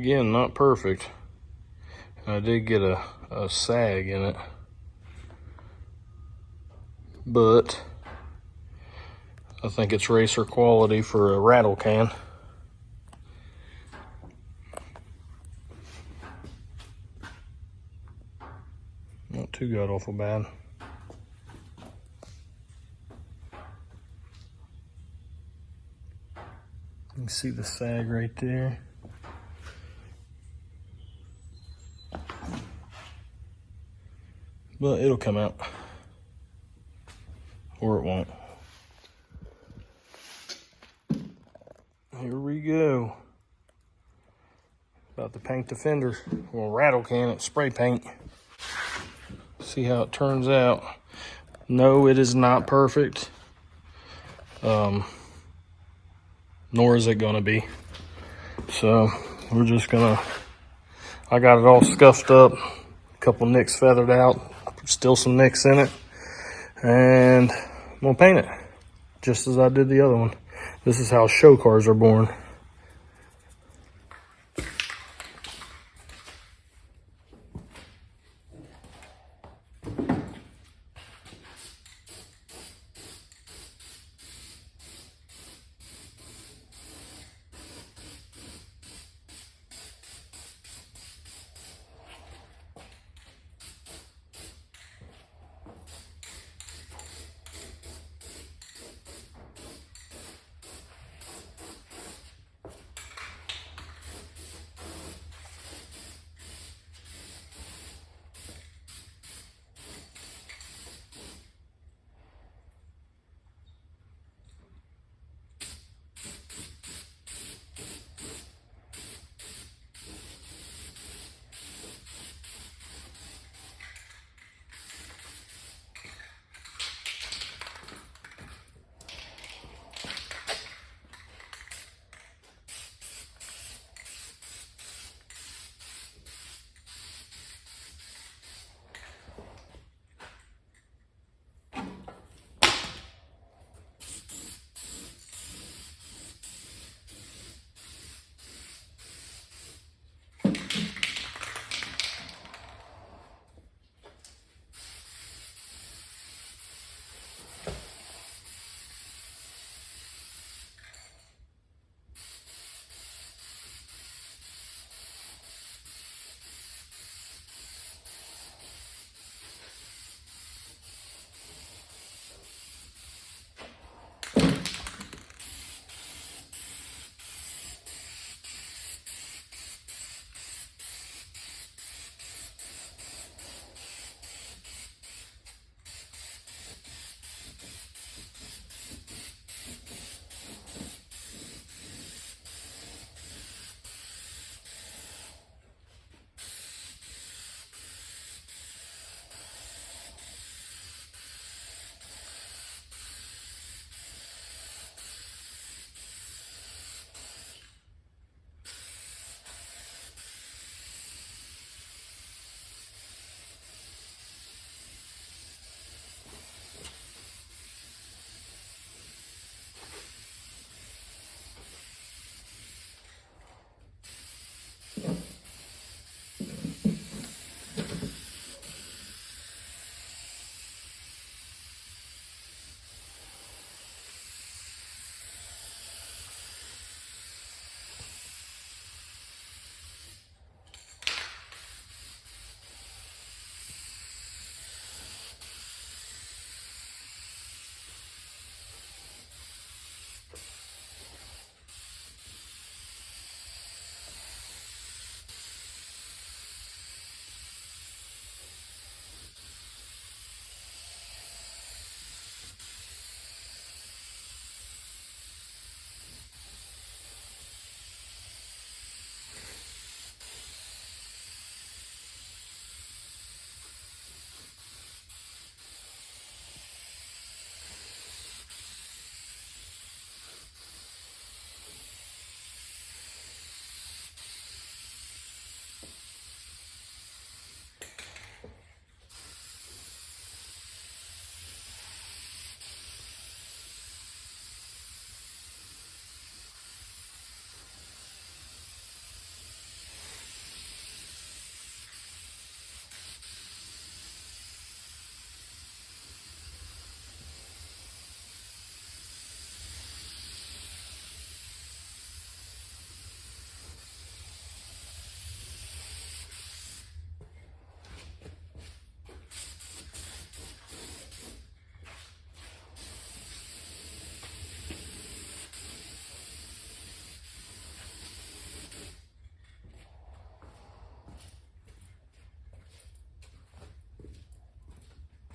Again, not perfect. I did get a sag in it, but I think it's racer quality for a rattle can. Not too god awful bad. You can see the sag right there. But it'll come out. Or it won't. Here we go. About to paint the fender. We'll rattle can it, spray paint. See how it turns out. No, it is not perfect. Nor is it gonna be. So we're just gonna, I got it all scuffed up, a couple nicks feathered out, still some nicks in it, and I'm gonna paint it just as I did the other one. This is how show cars are born.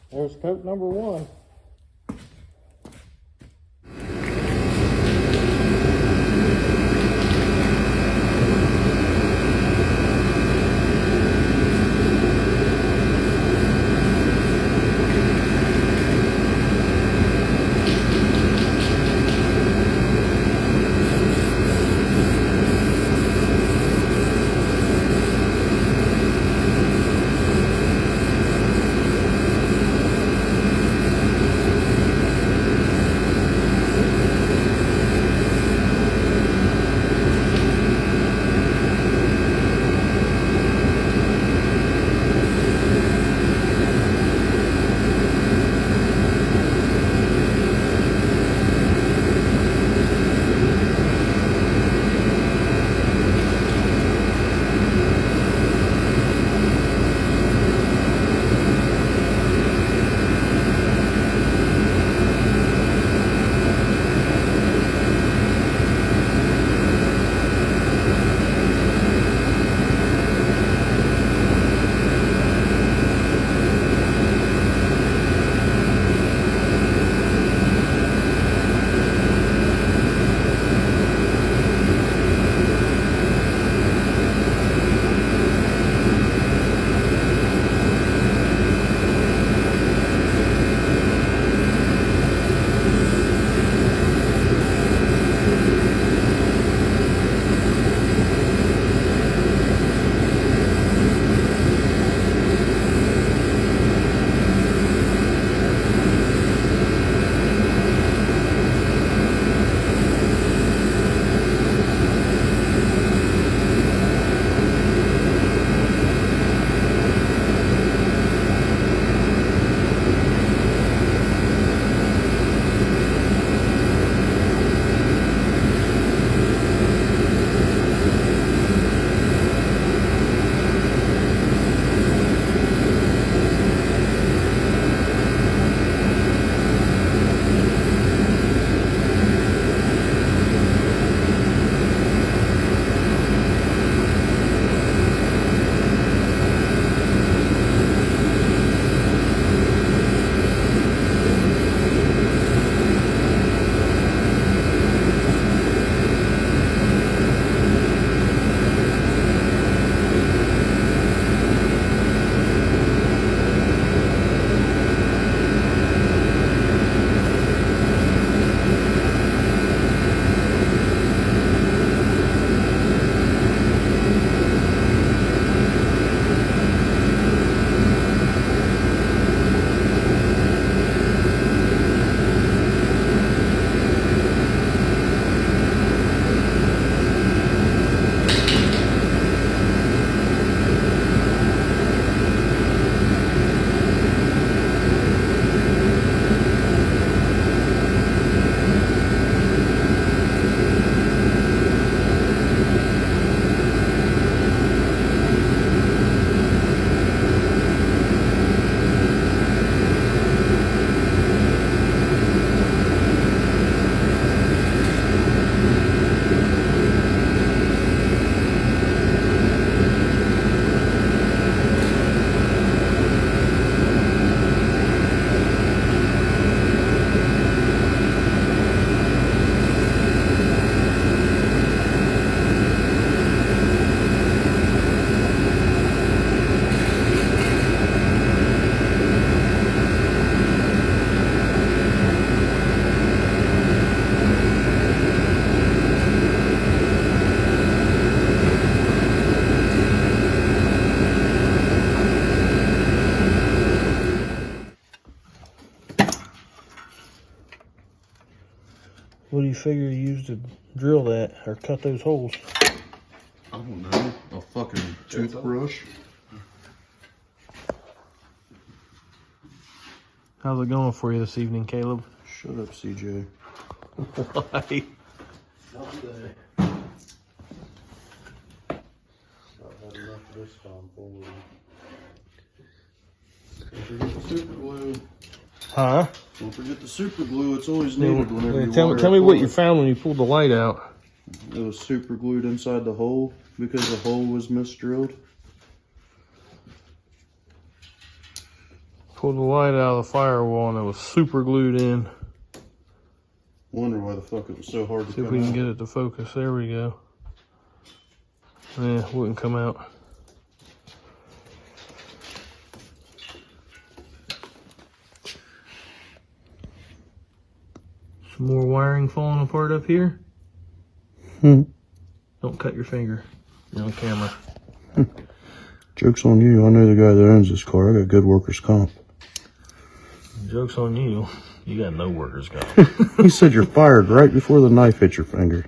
There's coat number 1. What do you figure you used to drill that or cut those holes? I don't know. A fucking toothbrush. How's it going for you this evening, Caleb? Shut up, CJ. Why? Not today. I've had enough of this time forward. Don't forget the super glue. Huh? Don't forget the super glue. It's always needed whenever you Tell me what you found when you pulled the light out. It was super glued inside the hole because the hole was misdrilled. Pulled the light out of the firewall and it was super glued in. Wonder why the fuck it was so hard to See if come we can out. get it to focus. There we go. Yeah, it wouldn't come out. Some more wiring falling apart up here. Don't cut your finger. You're on camera. Joke's on you. I know the guy that owns this car. I got good workers' comp. Joke's on you. You got no workers comp. He said you're fired right before the knife hit your finger.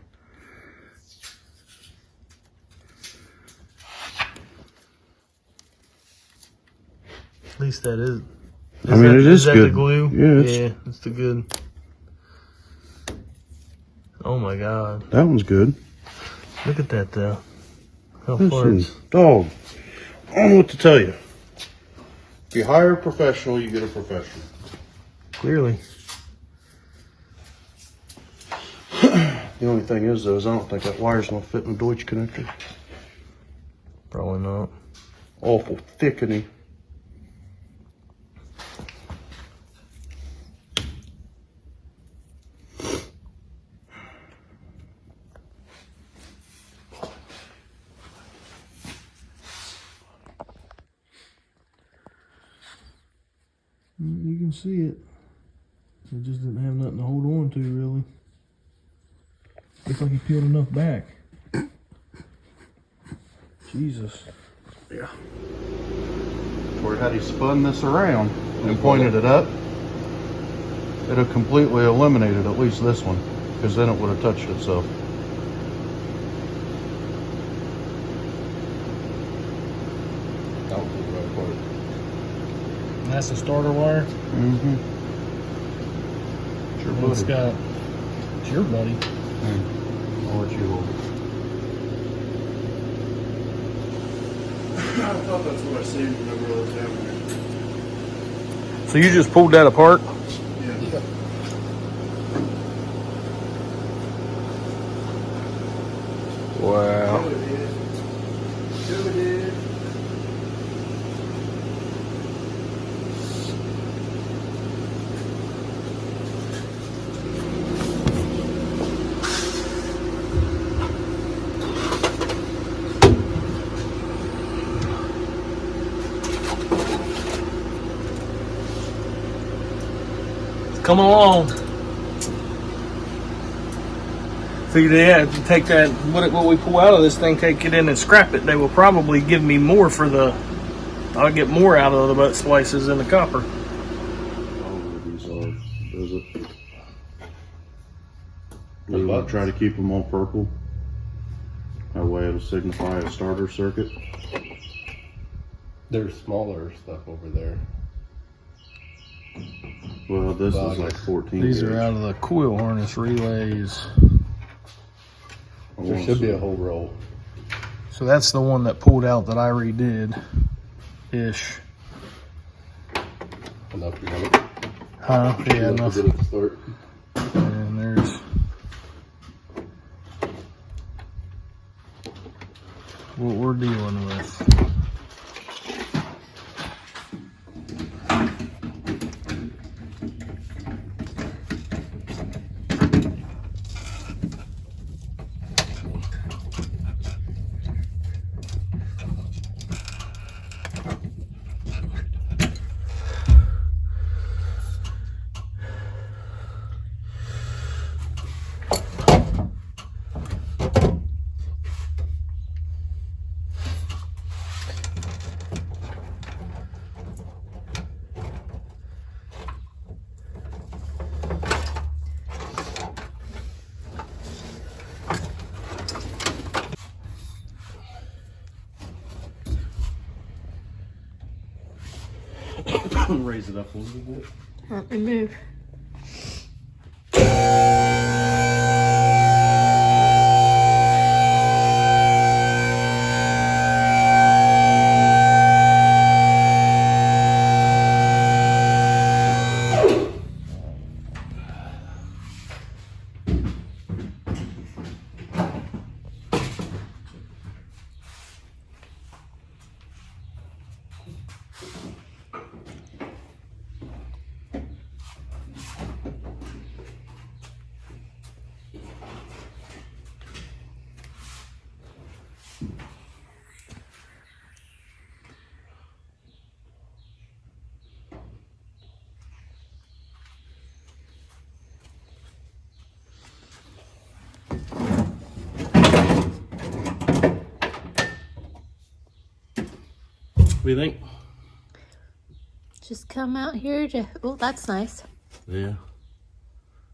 At least that is. I mean, it is that good. The glue? Yeah, it's the good. Oh my God. that one's good. Look at that though. How far Listen, it's. dog, I don't know what to tell you. If you hire a professional, you get a professional. Clearly. The only thing is, though, is I don't think that wire's gonna fit in the Deutsch connector. Probably not. Awful thick, isn't he? You can see it. It just didn't have nothing to hold on to, really. Looks like he peeled enough back. Jesus. Yeah. Or had he spun this around and pointed it up, it'd have completely eliminated at least this one, because then it would have touched itself. That would be the right part. And that's the starter wire. Mm-hmm. It's your And it's buddy. got. It's your buddy. I'll let you hold it. I thought that's what I seen whenever I was down there. So you just pulled that apart? Yeah. Wow. Coming along. Figured they had to take that, what we pull out of this thing, take it in and scrap it. They will probably give me more for the, I'll get more out of the butt splices than the copper. These are, does it? We will try to keep them all purple. That way it'll signify a starter circuit. There's smaller stuff over there. Well, this is like 14 These are gauge. out of the coil harness relays. There should be a whole roll. So that's the one that pulled out that I redid. Ish. Enough to get it. Huh? Yeah, enough. To get it to start. And there's what we're dealing with. Raise it up a little bit. Let me move. do you think? Just come out here to, oh, that's nice. Yeah.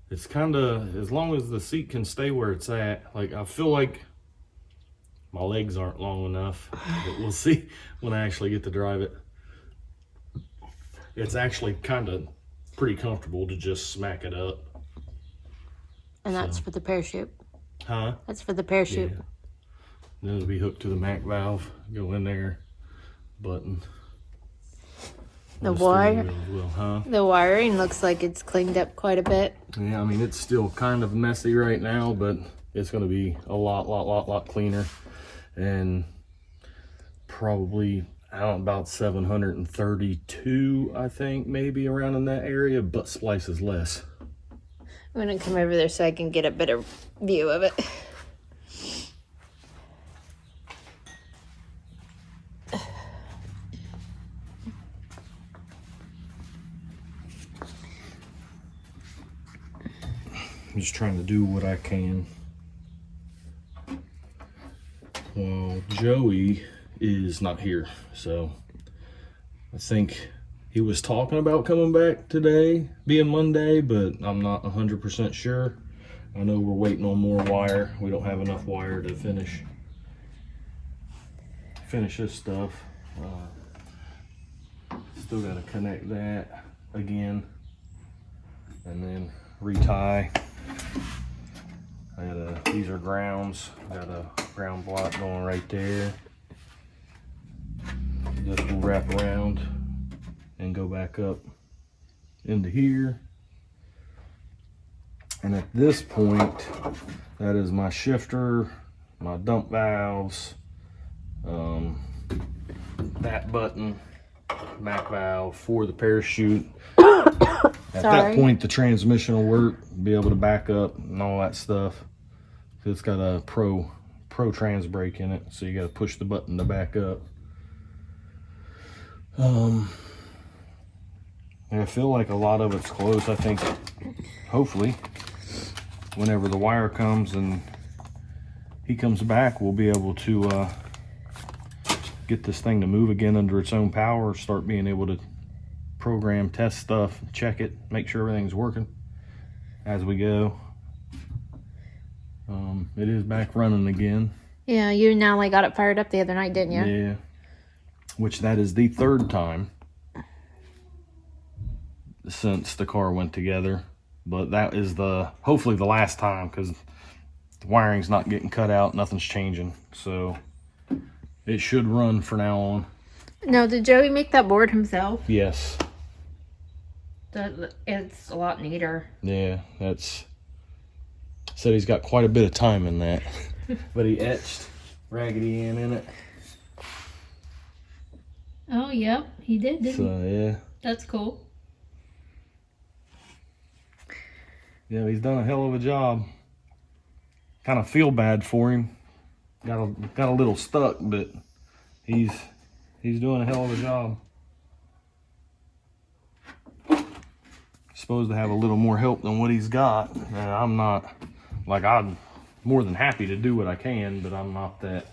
It's kind of, as long as the seat can stay where it's at, like I feel like my legs aren't long enough, but we'll see when I actually get to drive it. It's actually kind of pretty comfortable to just smack it up. And that's for the parachute. Huh? That's for the parachute. Yeah. Then it'll be hooked to the Mac valve, go in there, button. The And steering wire, wheel as well, huh? the wiring looks like it's cleaned up quite a bit. Yeah, I mean, it's still kind of messy right now, but it's going to be a lot cleaner. And probably, I don't know, about 732, I think, maybe around in that area, but splice is less. I'm gonna come over there so I can get a better view of it. I'm just trying to do what I can. Well, Joey is not here, so I think he was talking about coming back today, being Monday, but I'm not 100% sure. I know we're waiting on more wire. We don't have enough wire to finish this stuff. Still got to connect that again and then retie. These are grounds. Got a ground block going right there. This will wrap around and go back up into here. And at this point, that is my shifter, my dump valves, that button, Mac valve for the parachute. At that point, the transmission will work, be able to back up and all that stuff. It's got a pro trans brake in it, so you got to push the button to back up. And I feel like a lot of it's close. I think, hopefully, whenever the wire comes and he comes back, we'll be able to get this thing to move again under its own power, start being able to program, test stuff, check it, make sure everything's working as we go. It is back running again. Yeah, you and Natalie got it fired up the other night, didn't you? Yeah. Which that is the third time since the car went together. But that is hopefully the last time, because the wiring's not getting cut out, nothing's changing. So it should run for now on. No, did Joey make that board himself? Yes. It's a lot neater. Yeah, said he's got quite a bit of time in that. But he etched Raggedy Ann in it. Oh, yep, he did, didn't he? So, yeah. That's cool. Yeah, he's done a hell of a job. Kind of feel bad for him. Got a little stuck, but he's doing a hell of a job. Supposed to have a little more help than what he's got. And I'm not, like, I'm more than happy to do what I can, but I'm not that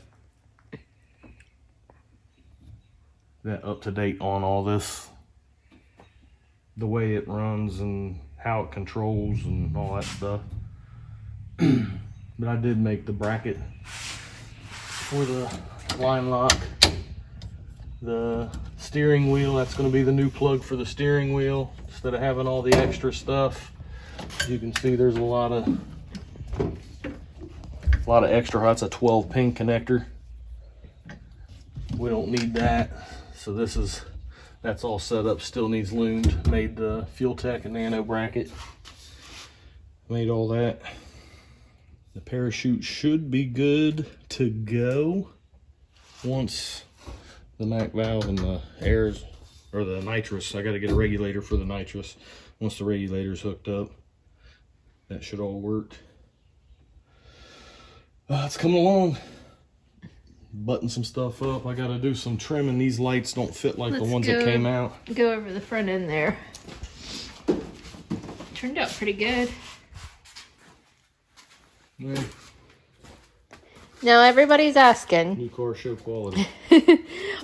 up to date on all this, the way it runs and how it controls and all that stuff. But I did make the bracket for the line lock. The steering wheel, that's going to be the new plug for the steering wheel instead of having all the extra stuff. You can see there's a lot of extra. That's a 12 pin connector. We don't need that. So that's all set up, still needs loomed. Made the Fuel Tech and Nano bracket. Made all that. The parachute should be good to go once the Mac valve and the airs, or the nitrous, I got to get a regulator for the nitrous. Once the regulator's hooked up, that should all work. It's coming along. Button some stuff up. I got to do some trimming. These lights don't fit like the ones that came out. Go over the front end there. Turned out pretty good. Yeah. Now everybody's asking, New car show quality.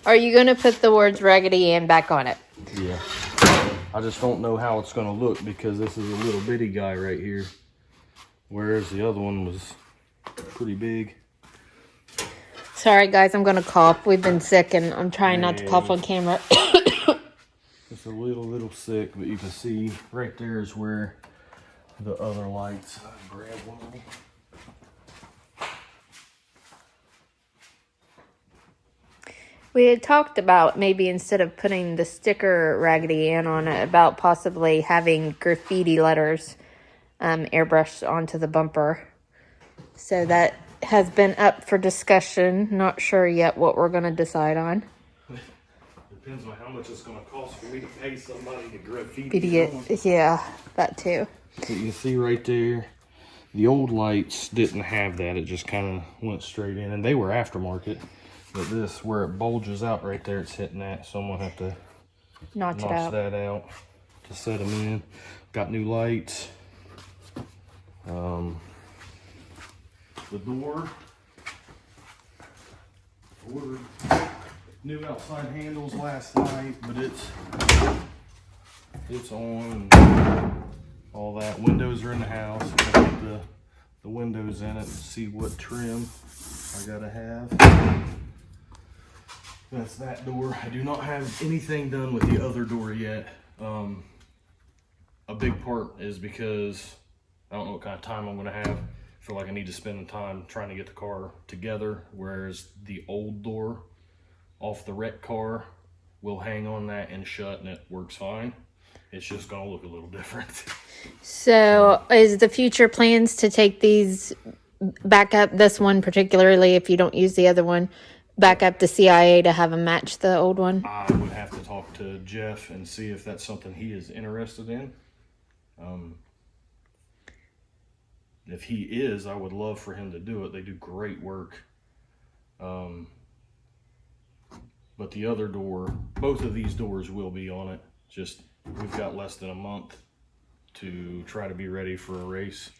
are you going to put the words Raggedy Ann back on it? Yeah. I just don't know how it's going to look because this is a little bitty guy right here. Whereas the other one was pretty big. Sorry guys, I'm going to cough. We've been sick and I'm trying not to cough on camera. It's a little sick, but you can see right there is where the other lights. I grab one of them. We had talked about maybe instead of putting the sticker Raggedy Ann on it, about possibly having graffiti letters airbrushed onto the bumper. So that has been up for discussion. Not sure yet what we're going to decide on. Depends on how much it's going to cost for me to pay somebody to graffiti it on. Yeah, that too. But you can see right there, the old lights didn't have that. It just kind of went straight in, and they were aftermarket. But this, where it bulges out right there, it's hitting that. So I'm going to have to Notch that out to set them in. Got new lights. The door. Ordered new outside handles last night, but it's on and all that. Windows are in the house. I'm gonna get the windows in it and see what trim I gotta have. That's that door. I do not have anything done with the other door yet. A big part is because I don't know what kind of time I'm gonna have. I feel like I need to spend the time trying to get the car together, whereas the old door off the wrecked car will hang on that and shut, and it works fine. It's just gonna look a little different. So is the future plans to take these back up, this one particularly, if you don't use the other one, back up to CIA to have them match the old one? I would have to talk to Jeff and see if that's something he is interested in. If he is, I would love for him to do it. They do great work. But the other door, both of these doors will be on it. Just, we've got less than a month to try to be ready for a race.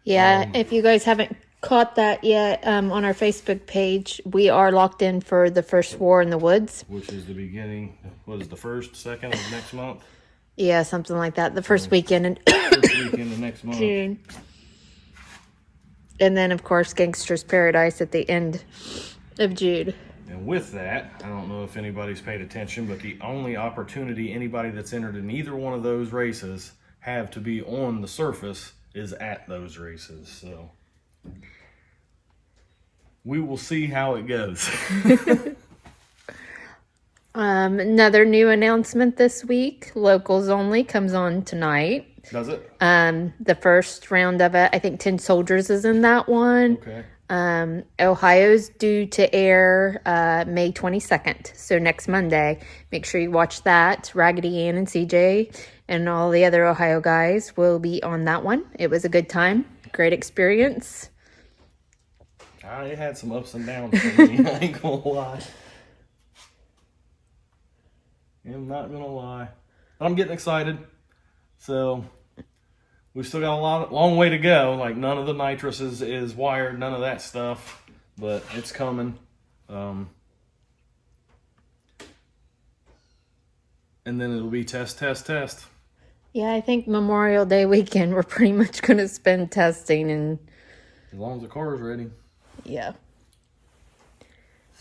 Yeah, if you guys haven't caught that yet, on our Facebook page, we are locked in for the first War in the Woods. Which is the beginning, what is the first, second of next month? Yeah, something like that. The first weekend in First weekend of next month. June. And then, of course, Gangster's Paradise at the end of June. And with that, I don't know if anybody's paid attention, but the only opportunity anybody that's entered in either one of those races have to be on the surface is at those races. So we will see how it goes. Another new announcement this week. Locals Only comes on tonight. Does it? The first round of it, I think 10 Soldiers is in that one. Okay. Ohio's due to air May 22nd, so next Monday. Make sure you watch that. Raggedy Ann and CJ and all the other Ohio guys will be on that one. It was a good time, great experience. It had some ups and downs for me, I ain't gonna lie. I'm not gonna lie. I'm getting excited. So we've still got a long way to go. Like, none of the nitrous is wired, none of that stuff, but it's coming. And then it'll be test. Yeah, I think Memorial Day weekend we're pretty much going to spend testing, and as long as the car is ready. Yeah.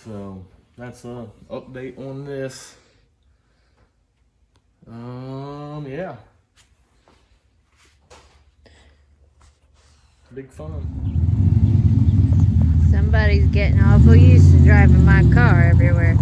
So that's an update on this. Yeah. Big fun. Somebody's getting awful used to driving my car everywhere.